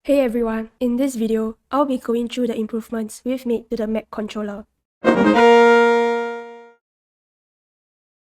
Hey everyone, in this video, I'll be going through the improvements we've made to the MapController.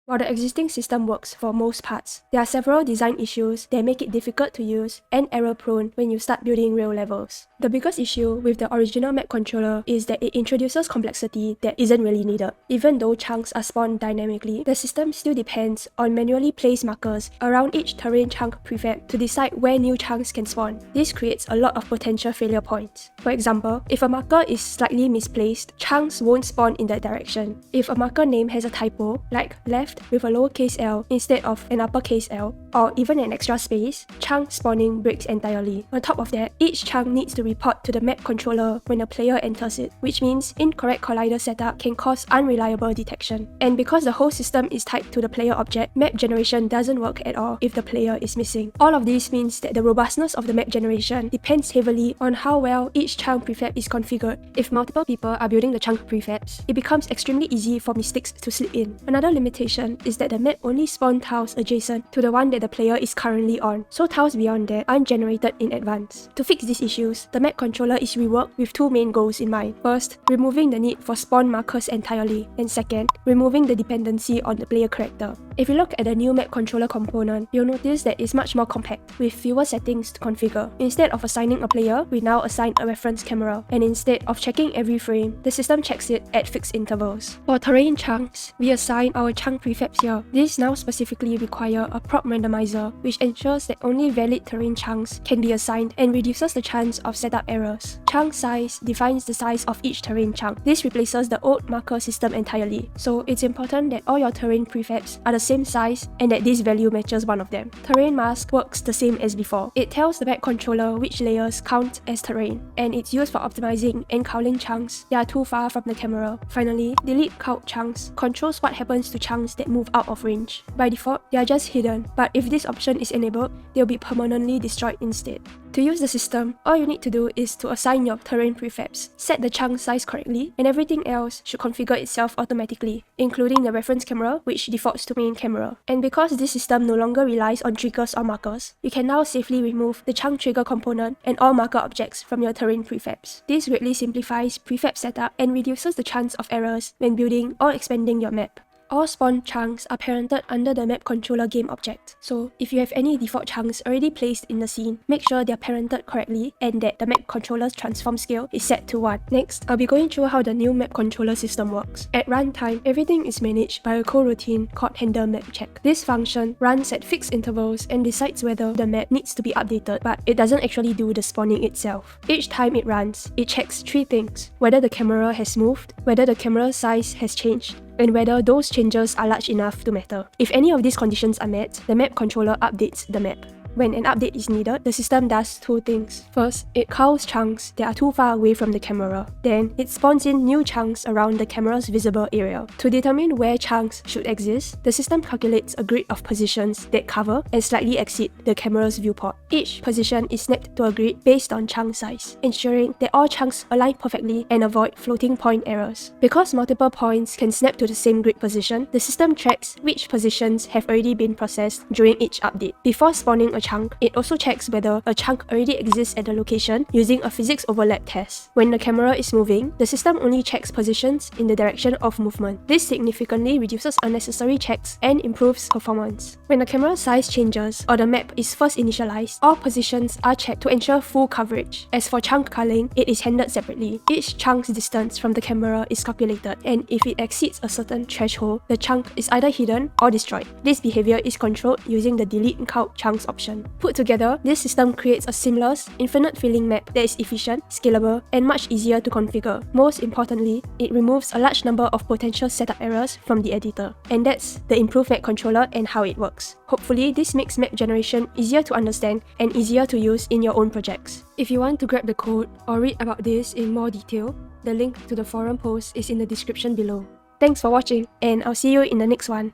While the existing system works for most parts, there are several design issues that make it difficult to use and error-prone when you start building real levels. The biggest issue with the original MapController is that it introduces complexity that isn't really needed. Even though chunks are spawned dynamically, the system still depends on manually placed markers around each terrain chunk prefab to decide where new chunks can spawn. This creates a lot of potential failure points. For example, if a marker is slightly misplaced, chunks won't spawn in that direction. If a marker name has a typo, like left with a lowercase l instead of an uppercase L, or even an extra space, chunk spawning breaks entirely. On top of that, each chunk needs to report to the MapController when a player enters it, which means incorrect collider setup can cause unreliable detection. And because the whole system is tied to the player object, map generation doesn't work at all if the player is missing. All of this means that the robustness of the map generation depends heavily on how well each chunk prefab is configured. If multiple people are building the chunk prefabs, it becomes extremely easy for mistakes to slip in. Another limitation is that the map only spawns tiles adjacent to the one that the player is currently on, so tiles beyond that aren't generated in advance. To fix these issues, the MapController is reworked with two main goals in mind. First, removing the need for spawn markers entirely, and second, removing the dependency on the player character. If you look at the new MapController component, you'll notice that it's much more compact, with fewer settings to configure. Instead of assigning a player, we now assign a reference camera, and instead of checking every frame, the system checks it at fixed intervals. For terrain chunks, we assign our chunk prefabs here. These now specifically require a prop randomizer, which ensures that only valid terrain chunks can be assigned and reduces the chance of setup errors. Chunk size defines the size of each terrain chunk. This replaces the old marker system entirely, so it's important that all your terrain prefabs are the same size and that this value matches one of them. Terrain mask works the same as before. It tells the MapController which layers count as terrain, and it's used for optimizing and culling chunks that are too far from the camera. Finally, delete culled chunks controls what happens to chunks that move out of range. By default, they are just hidden, but if this option is enabled, they'll be permanently destroyed instead. To use the system, all you need to do is to assign your terrain prefabs, set the chunk size correctly, and everything else should configure itself automatically, including the reference camera, which defaults to main camera. And because this system no longer relies on triggers or markers, you can now safely remove the chunk trigger component and all marker objects from your terrain prefabs. This greatly simplifies prefab setup and reduces the chance of errors when building or expanding your map. All spawned chunks are parented under the MapController game object, so if you have any default chunks already placed in the scene, make sure they are parented correctly and that the MapController's transform scale is set to 1. Next, I'll be going through how the new MapController system works. At runtime, everything is managed by a coroutine called handle map check. This function runs at fixed intervals and decides whether the map needs to be updated, but it doesn't actually do the spawning itself. Each time it runs, it checks 3 things: whether the camera has moved, whether the camera size has changed, and whether those changes are large enough to matter. If any of these conditions are met, the MapController updates the map. When an update is needed, the system does 2 things. First, it culls chunks that are too far away from the camera. Then, it spawns in new chunks around the camera's visible area. To determine where chunks should exist, the system calculates a grid of positions that cover and slightly exceed the camera's viewport. Each position is snapped to a grid based on chunk size, ensuring that all chunks align perfectly and avoid floating point errors. Because multiple points can snap to the same grid position, the system tracks which positions have already been processed during each update. Before spawning a chunk, it also checks whether a chunk already exists at the location using a physics overlap test. When the camera is moving, the system only checks positions in the direction of movement. This significantly reduces unnecessary checks and improves performance. When the camera size changes or the map is first initialized, all positions are checked to ensure full coverage. As for chunk culling, it is handled separately. Each chunk's distance from the camera is calculated, and if it exceeds a certain threshold, the chunk is either hidden or destroyed. This behavior is controlled using the delete culled chunks option. Put together, this system creates a seamless, infinite-filling map that is efficient, scalable, and much easier to configure. Most importantly, it removes a large number of potential setup errors from the editor. And that's the improved MapController and how it works. Hopefully, this makes map generation easier to understand and easier to use in your own projects. If you want to grab the code or read about this in more detail, the link to the forum post is in the description below. Thanks for watching, and I'll see you in the next one.